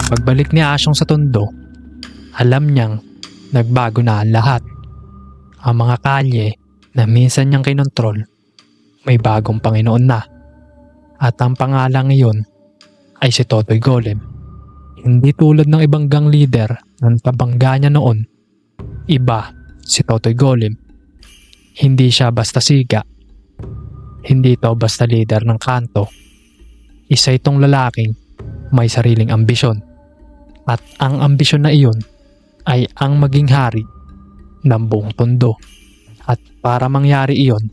pagbalik ni Asyong sa Tondo, alam niyang nagbago na ang lahat. Ang mga kalye na minsan niyang kinontrol, may bagong Panginoon na. At ang pangalang iyon ay si Totoy Golem. Hindi tulad ng ibang gang leader ng kabangga niya noon. Iba si Totoy Golem. Hindi siya basta siga. Hindi ito basta leader ng kanto. Isa itong lalaking may sariling ambisyon. At ang ambisyon na iyon ay ang maging hari ng buong Tondo. At para mangyari iyon,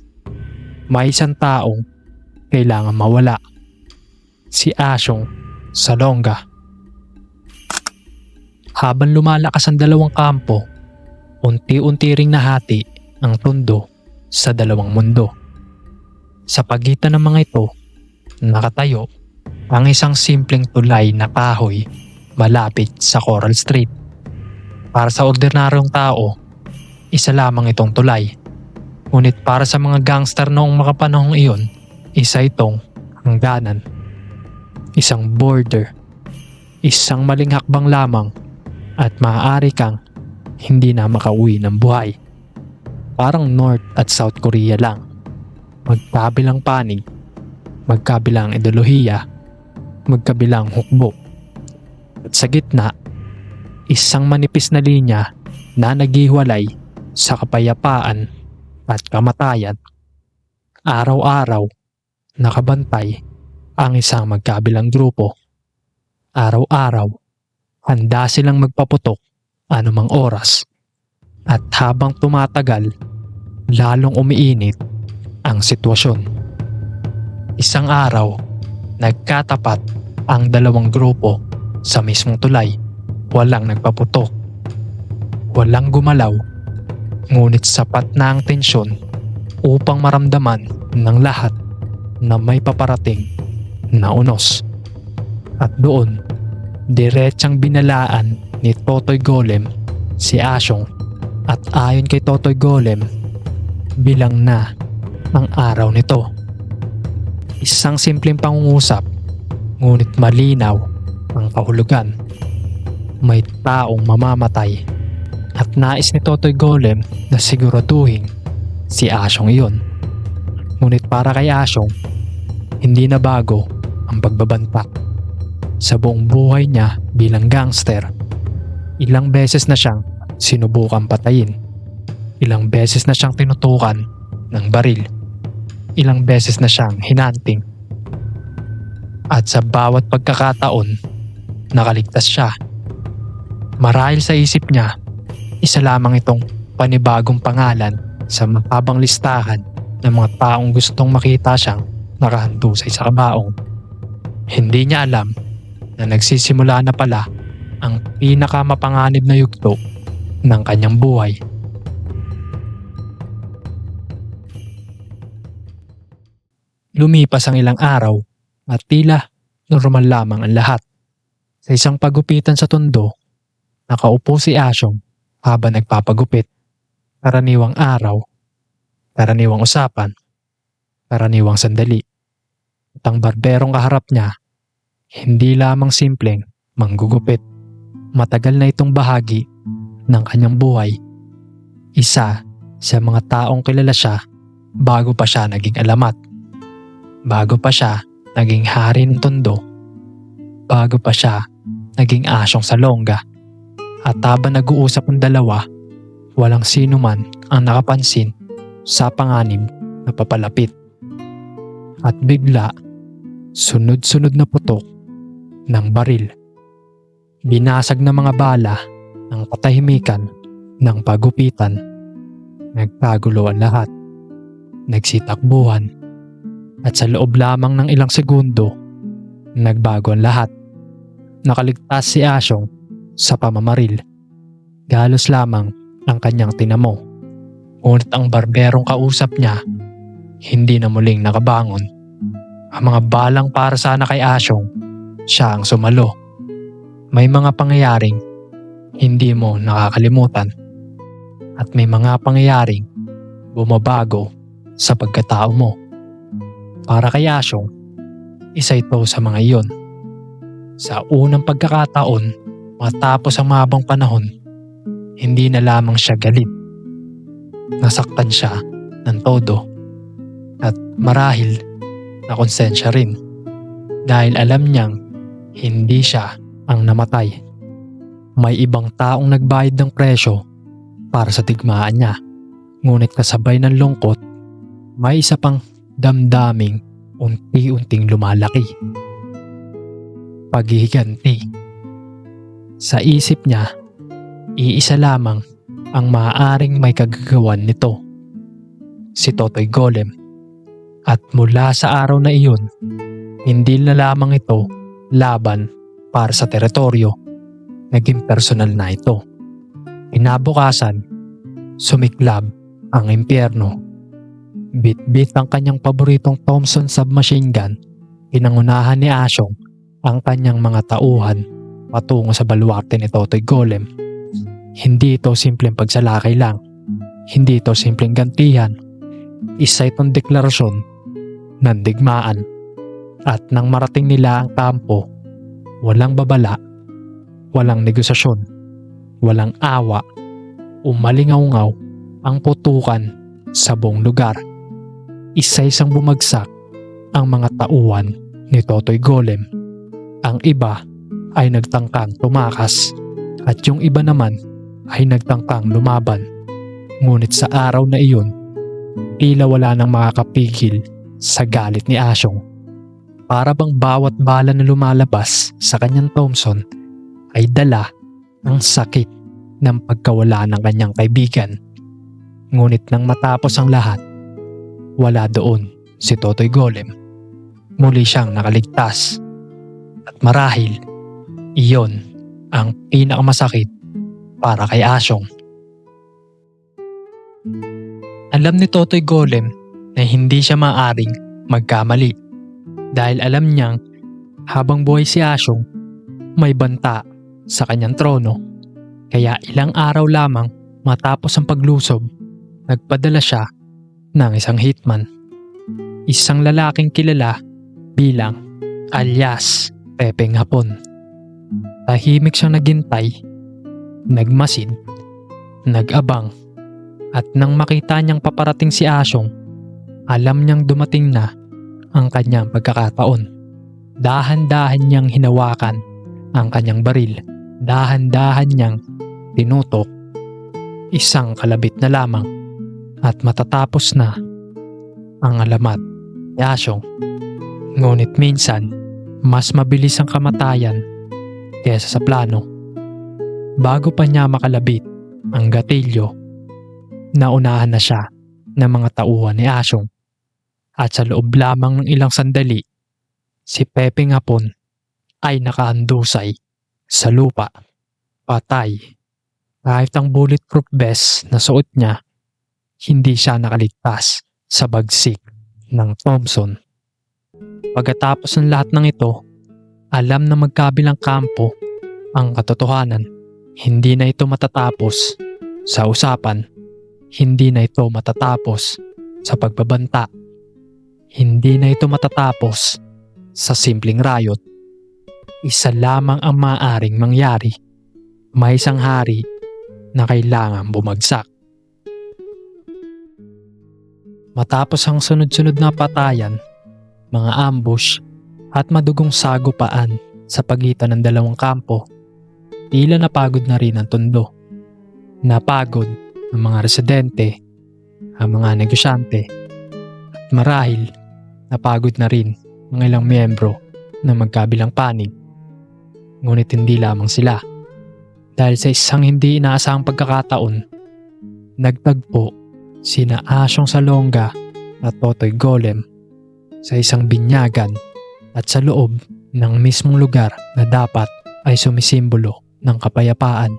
may isang taong kailangan mawala. Si Asyong Salonga. Habang lumalakas ang dalawang kampo, unti-unti ring nahati ang Tondo sa dalawang mundo. Sa pagitan ng mga ito, nakatayo ang isang simpleng tulay na kahoy malapit sa Coral Street. Para sa ordinaryong tao, isa lamang itong tulay. Ngunit para sa mga gangster noong makapanahong iyon, isa itong hangganan. Isang border. Isang maling hakbang lamang at maaari kang hindi na makauwi ng buhay. Parang North at South Korea lang. Magkabilang panig, magkabilang ideolohiya, magkabilang hukbo. At sa gitna, isang manipis na linya na naghihiwalay sa kapayapaan at kamatayan. Araw-araw, nakabantay ang isang magkabilang grupo. Araw-araw, handa silang magpaputok anumang oras. At habang tumatagal, lalong umiinit ang sitwasyon. Isang araw, nagkatapat ang dalawang grupo sa mismong tulay. Walang nagpaputok. Walang gumalaw. Ngunit sapat na ang tensyon upang maramdaman ng lahat na may paparating na unos. At doon, diretsang binalaan ni Totoy Golem si Asyong. At ayon kay Totoy Golem, bilang na ang araw nito. Isang simpleng pangungusap, ngunit malinaw ang kahulugan. May taong mamamatay at nais ni Totoy Golem na siguraduhin si Asyong iyon. Ngunit para kay Asyong, hindi na bago ang pagbabantak. Sa buong buhay niya bilang gangster, ilang beses na siyang sinubukang patayin. Ilang beses na siyang tinutukan ng baril. Ilang beses na siyang hinanting. At sa bawat pagkakataon, nakaligtas siya. Marahil sa isip niya, isa lamang itong panibagong pangalan sa mahabang listahan ng mga taong gustong makita siyang nakahandusay sa kabaong. Hindi niya alam na nagsisimula na pala ang pinakamapanganib na yugto ng kanyang buhay. Lumipas ang ilang araw at tila normal lamang ang lahat. Sa isang pagupitan sa Tondo, nakaupo si Asyong habang nagpapagupit. Karaniwang araw, karaniwang usapan, karaniwang sandali. At ang barberong kaharap niya, hindi lamang simpleng manggugupit. Matagal na itong bahagi ng kanyang buhay. Isa sa mga taong kilala siya bago pa siya naging alamat. Bago pa siya naging hari ng Tondo. Bago pa siya naging Asyong Salonga. At habang nag-uusap ang dalawa, walang sino man ang nakapansin sa panganib na papalapit. At bigla, sunod-sunod na putok ng baril. Binasag na mga bala ng katahimikan ng pagupitan. Nagkagulo ang lahat. Nagsitakbuhan. At sa loob lamang ng ilang segundo, nagbago ang lahat. Nakaligtas si Asyong sa pamamaril. Galos lamang ang kanyang tinamo. Ngunit ang barberong kausap niya, hindi na muling nakabangon. Ang mga balang para sana kay Asyong, siya ang sumalo. May mga pangyayaring hindi mo nakakalimutan. At may mga pangyayaring bumabago sa pagkatao mo. Para kay Asyong, isa ito sa mga iyon. Sa unang pagkakataon, matapos ang mahabang panahon, hindi na lamang siya galit. Nasaktan siya ng todo at marahil nakonsensya rin dahil alam niyang hindi siya ang namatay. May ibang taong nagbayad ng presyo para sa digmaan niya, ngunit kasabay ng lungkot, may isa pang damdaming unti-unting lumalaki. Paghihiganti. Sa isip niya, iisa lamang ang maaaring may kagagawan nito, si Totoy Golem. At mula sa araw na iyon, hindi na lamang ito laban para sa teritoryo, naging personal na ito. Kinabukasan, sumiklab ang impyerno. Bit-bit ang kanyang paboritong Thompson submachine gun, pinangunahan ni Asyong ang kanyang mga tauhan patungo sa baluarte ni Totoy Golem. Hindi ito simpleng pagsalakay lang, hindi ito simpleng gantihan. Isa itong deklarasyon ng digmaan. At nang marating nila ang kampo, walang babala, walang negosasyon, walang awa, umalingaw-ngaw ang putukan sa buong lugar. Isa-isang bumagsak ang mga tauhan ni Totoy Golem. Ang iba ay nagtangkang tumakas at yung iba naman ay nagtangkang lumaban. Ngunit sa araw na iyon, tila wala nang makakapigil sa galit ni Asyong. Para bang bawat bala na lumalabas sa kanyang Thompson ay dala ng sakit ng pagkawala ng kanyang kaibigan. Ngunit nang matapos ang lahat, wala doon si Totoy Golem. Muli siyang nakaligtas. At marahil, iyon ang pinakamasakit para kay Asyong. Alam ni Totoy Golem na hindi siya maaaring magkamali. Dahil alam niyang habang buhay si Asyong, may banta sa kanyang trono. Kaya ilang araw lamang matapos ang paglusob, nagpadala siya ng isang hitman. Isang lalaking kilala bilang alias Pepeng Hapon. Tahimik siyang naghintay, nagmasid, nag-abang, at nang makita niyang paparating si Asyong, alam niyang dumating na ang kanyang pagkakataon. Dahan-dahan niyang hinawakan ang kanyang baril. Dahan-dahan niyang tinutok. Isang kalabit na lamang at matatapos na ang alamat ni Asyong. Ngunit minsan, mas mabilis ang kamatayan kaysa sa plano. Bago pa niya makalabit ang gatilyo, naunahan na siya ng mga tauhan ni Asyong. At sa loob lamang ng ilang sandali, si Pepeng Hapon ay nakahandusay sa lupa, patay. Kahit ang bulletproof vest na suot niya, hindi siya nakaligtas sa bagsik ng Thompson. Pagkatapos ng lahat ng ito, alam na magkabilang kampo ang katotohanan. Hindi na ito matatapos sa usapan. Hindi na ito matatapos sa pagbabanta. Hindi na ito matatapos sa simpleng riot. Isa lamang ang maaaring mangyari. May isang hari na kailangan bumagsak. Matapos ang sunod-sunod na patayan, mga ambush at madugong sagupaan sa pagitan ng dalawang kampo, tila napagod na rin ang Tondo. Napagod ang mga residente, ang mga negosyante, at marahil napagod na rin ang ilang miyembro ng magkabilang panig. Ngunit hindi lamang sila. Dahil sa isang hindi inaasahang pagkakataon, nagtagpo sina Asyong Salonga at Totoy Golem sa isang binyagan at sa loob ng mismong lugar na dapat ay sumisimbolo ng kapayapaan.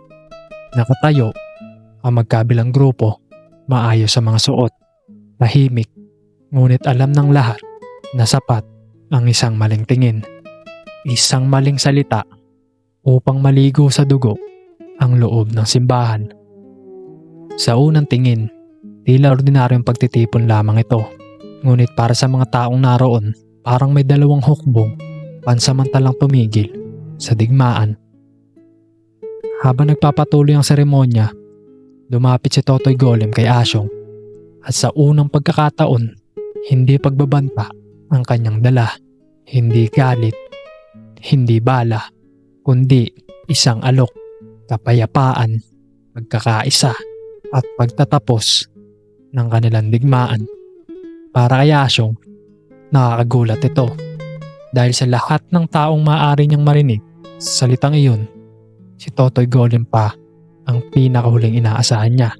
Nakatayo ang magkabilang grupo, maayos sa mga suot, tahimik, ngunit alam ng lahat na sapat ang isang maling tingin, isang maling salita upang maligo sa dugo ang loob ng simbahan. Sa unang tingin, tila ordinaryong pagtitipon lamang ito, ngunit para sa mga taong naroon, parang may dalawang hukbong pansamantalang tumigil sa digmaan. Habang nagpapatuloy ang seremonya, lumapit si Totoy Golem kay Asyong at sa unang pagkakataon, hindi pagbabanta ang kanyang dala. Hindi galit, hindi bala, kundi isang alok, kapayapaan, pagkakaisa at pagtatapos ng kanilang digmaan. Para kay Asyong, nakakagulat ito dahil sa lahat ng taong maaari niyang marinig sa salitang iyon, si Totoy Golem pa ang pinakahuling inaasahan niya.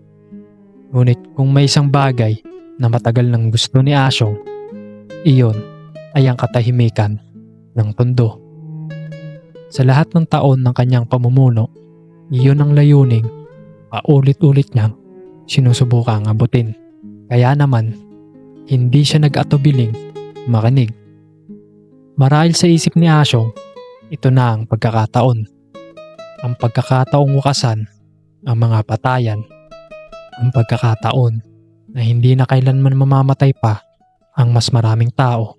Ngunit kung may isang bagay na matagal nang gusto ni Asyong, iyon ay ang katahimikan ng Tondo. Sa lahat ng taon ng kanyang pamumuno, iyon ang layuning paulit-ulit niyang sinusubukang abutin. Kaya naman, hindi siya nag-atubiling makinig. Marahil sa isip ni Asyong, ito na ang pagkakataon. Ang pagkakataong wakasan ang mga patayan. Ang pagkakataon na hindi na kailanman mamamatay pa ang mas maraming tao.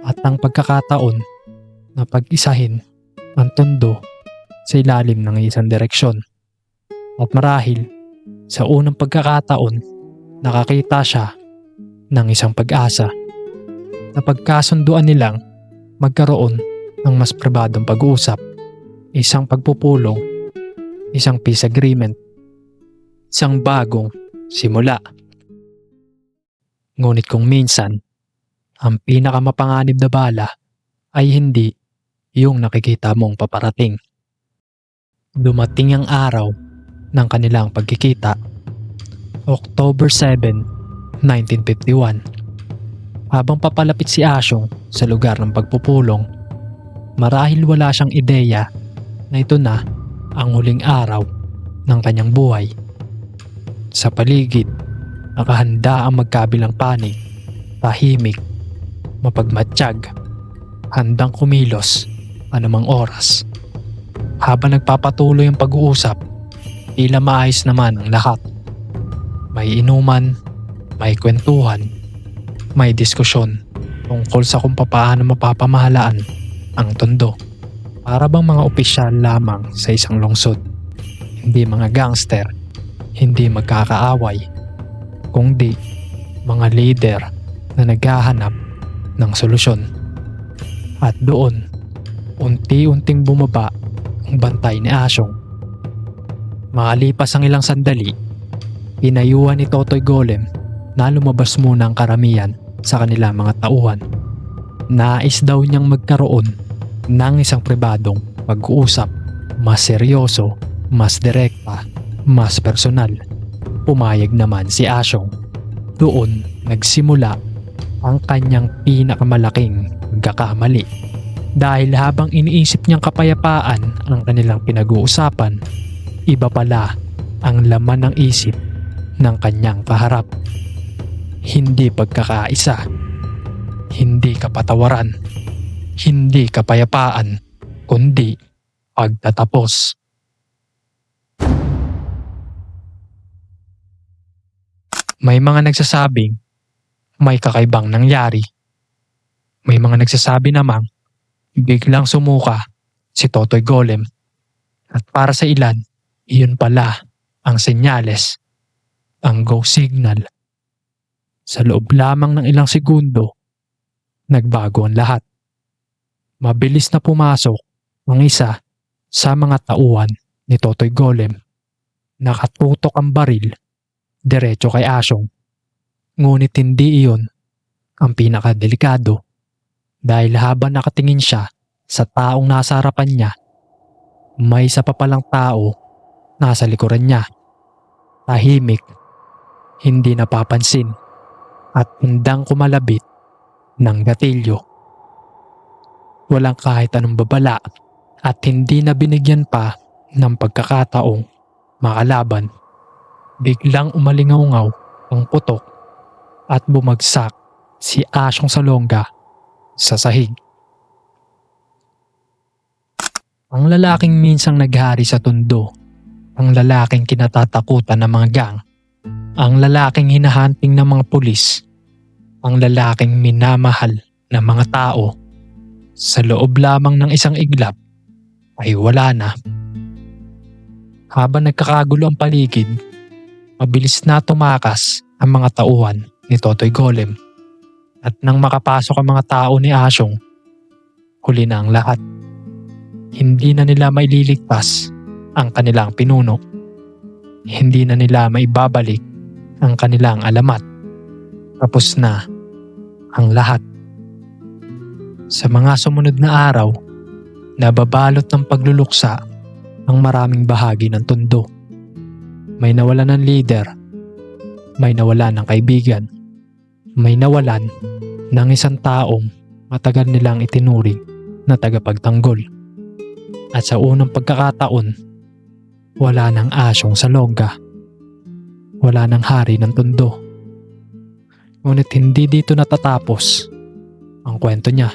At ang pagkakataon na pag-isahin ang Tondo sa ilalim ng isang direksyon. At marahil sa unang pagkakataon, nakakita siya ng isang pag-asa na pagkasunduan nilang magkaroon ng mas pribadong pag-uusap, isang pagpupulong, isang peace agreement, isang bagong simula. Ngunit kung minsan, ang pinakamapanganib na bala ay hindi yung nakikita mong paparating. Dumating ang araw ng kanilang pagkikita, October 7, 1951. Habang papalapit si Asyong sa lugar ng pagpupulong, marahil wala siyang ideya na ito na ang huling araw ng kanyang buhay. Sa paligid, nakahanda ang magkabilang panig, tahimik, mapagmatsyag, handang kumilos anumang oras. Habang nagpapatuloy ang pag-uusap, tila maayos naman ang lahat. May inuman, may kwentuhan, may diskusyon tungkol sa kung paano mapapamahalaan ang Tondo. Para bang mga opisyal lamang sa isang lungsod. Hindi mga gangster, hindi magkakaaway, kundi mga leader na naghahanap ng solusyon. At doon, unti-unting bumaba ang bantay ni Asyong. Makalipas ang ilang sandali, pinayuhan ni Totoy Golem na lumabas muna ang karamihan sa kanilang mga tauhan. Nais daw niyang magkaroon ng isang pribadong pag-uusap, mas seryoso, mas direkta, mas personal. Pumayag naman si Asyong. Doon nagsimula ang kanyang pinakamalaking pagkakamali. Dahil habang iniisip niyang kapayapaan ang kanilang pinag-uusapan, iba pala ang laman ng isip ng kanyang kaharap. Hindi pagkakaisa, hindi kapatawaran, hindi kapayapaan, kundi pagtatapos. May mga nagsasabing may kakaibang nangyari. May mga nagsasabi namang biglang sumuka si Totoy Golem. At para sa ilan, iyon pala ang senyales, ang go signal. Sa loob lamang ng ilang segundo, nagbago ang lahat. Mabilis na pumasok ang isa sa mga tauhan ni Totoy Golem. Nakatutok ang baril diretso kay Asyong. Ngunit hindi iyon ang pinakadelikado dahil habang nakatingin siya sa taong nasa harapan niya, may isa pa palang tao nasa likuran niya. Tahimik, hindi napapansin at handang kumalabit ng gatilyo. Walang kahit anong babala at hindi na binigyan pa ng pagkakataong makalaban. Biglang umalingaw ang putok at bumagsak si Asyong Salonga sa sahig. Ang lalaking minsang naghari sa Tondo, ang lalaking kinatatakutan ng mga gang, ang lalaking hinahanting ng mga pulis, ang lalaking minamahal ng mga tao, sa loob lamang ng isang iglap, ay wala na. Habang nagkakagulo ang paligid, mabilis na tumakas ang mga tauhan ni Totoy Golem. At nang makapasok ang mga tao ni Asyong, huli na ang lahat. Hindi na nila maililigtas ang kanilang pinuno. Hindi na nila maibabalik ang kanilang alamat. Tapos na ang lahat. Sa mga sumunod na araw, nababalot ng pagluluksa ang maraming bahagi ng Tondo. May nawalan ng leader, may nawalan ng kaibigan, may nawalan ng isang taong matagal nilang itinuring na tagapagtanggol. At sa unang pagkakataon, wala ng Asyong Salonga. Wala ng hari ng Tondo. Ngunit hindi dito natatapos ang kwento niya.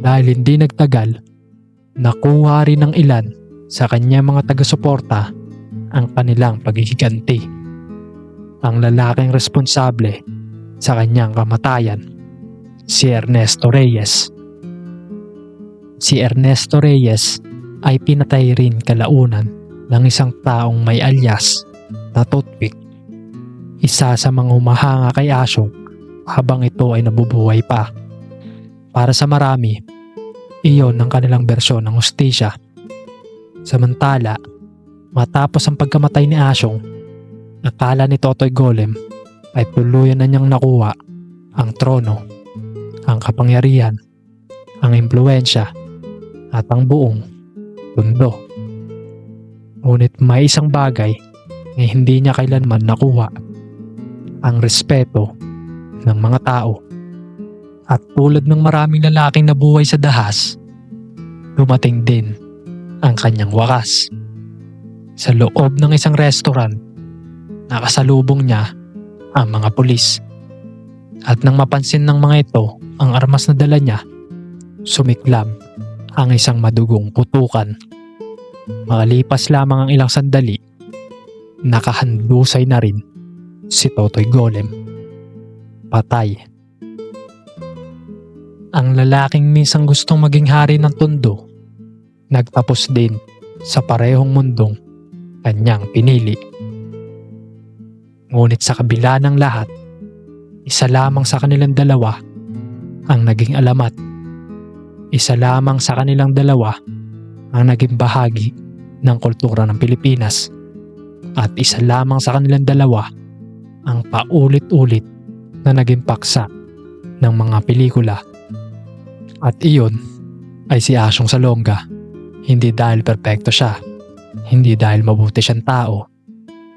Dahil hindi nagtagal, nakuha rin ng ilan sa kanyang mga taga-suporta ang kanilang paghihiganti. Ang lalaking responsable sa kanyang kamatayan, si Ernesto Reyes. Si Ernesto Reyes ay pinatay rin kalaunan ng isang taong may alias na Toothpick. Isa sa mga humahanga kay Asyong habang ito ay nabubuhay pa. Para sa marami, iyon ang kanilang bersyon ng hustisya. Samantala, matapos ang pagkamatay ni Asyong, akala ni Totoy Golem ay tuluyan na niyang nakuha ang trono, ang kapangyarihan, ang impluwensya at ang buong Tondo. Ngunit may isang bagay na hindi niya kailanman nakuha: ang respeto ng mga tao. At tulad ng maraming lalaking nabuhay sa dahas, dumating din ang kanyang wakas. Sa loob ng isang restaurant, nakasalubong niya ang mga pulis. At nang mapansin ng mga ito ang armas na dala niya, sumiklab ang isang madugong putukan. Makalipas lamang ang ilang sandali, nakahandusay na rin si Totoy Golem. Patay. Ang lalaking minsang gustong maging hari ng Tondo, nagtapos din sa parehong mundong kanyang pinili. Ngunit sa kabila ng lahat, isa lamang sa kanilang dalawa ang naging alamat. Isa lamang sa kanilang dalawa ang naging bahagi ng kultura ng Pilipinas. At isa lamang sa kanilang dalawa ang paulit-ulit na naging paksa ng mga pelikula. At iyon ay si Asyong Salonga. Hindi dahil perpekto siya, hindi dahil mabuti siyang tao,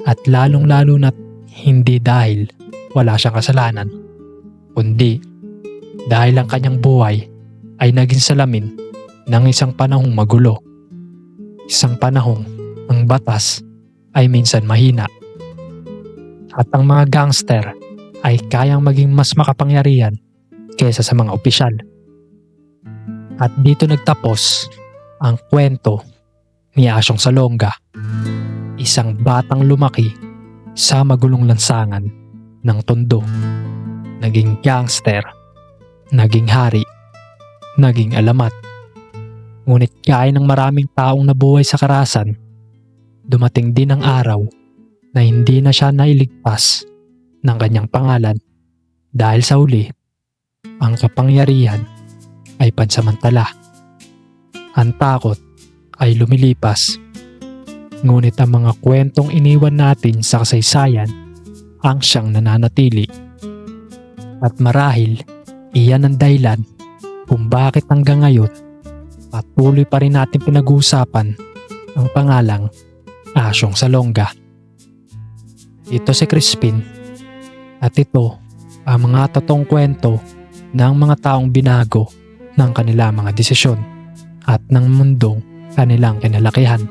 at lalong-lalo na't hindi dahil wala siyang kasalanan, kundi dahil ang kanyang buhay ay naging salamin ng isang panahong magulo. Isang panahong ang batas ay minsan mahina. At ang mga gangster ay kayang maging mas makapangyarihan kaysa sa mga opisyal. At dito nagtapos ang kwento ni Asyong Salonga, isang batang lumaki sa magulong lansangan ng Tondo. Naging gangster, naging hari, naging alamat. Ngunit gaya ng maraming taong nabuhay sa karahasan, dumating din ang araw na hindi na siya nailigtas ng kanyang pangalan dahil sa huli, ang kapangyarihan ay pansamantala. Ang takot ay lumilipas. Ngunit ang mga kwentong iniwan natin sa kasaysayan ang siyang nananatili. At marahil, iyan ang dahilan kung bakit hanggang ngayon patuloy pa rin natin pinag-uusapan ang pangalang Asyong Salonga. Ito si Crispin at ito ang mga totoong kwento ng mga taong binago ng kanilang mga desisyon at ng mundong kanilang kinalakihan.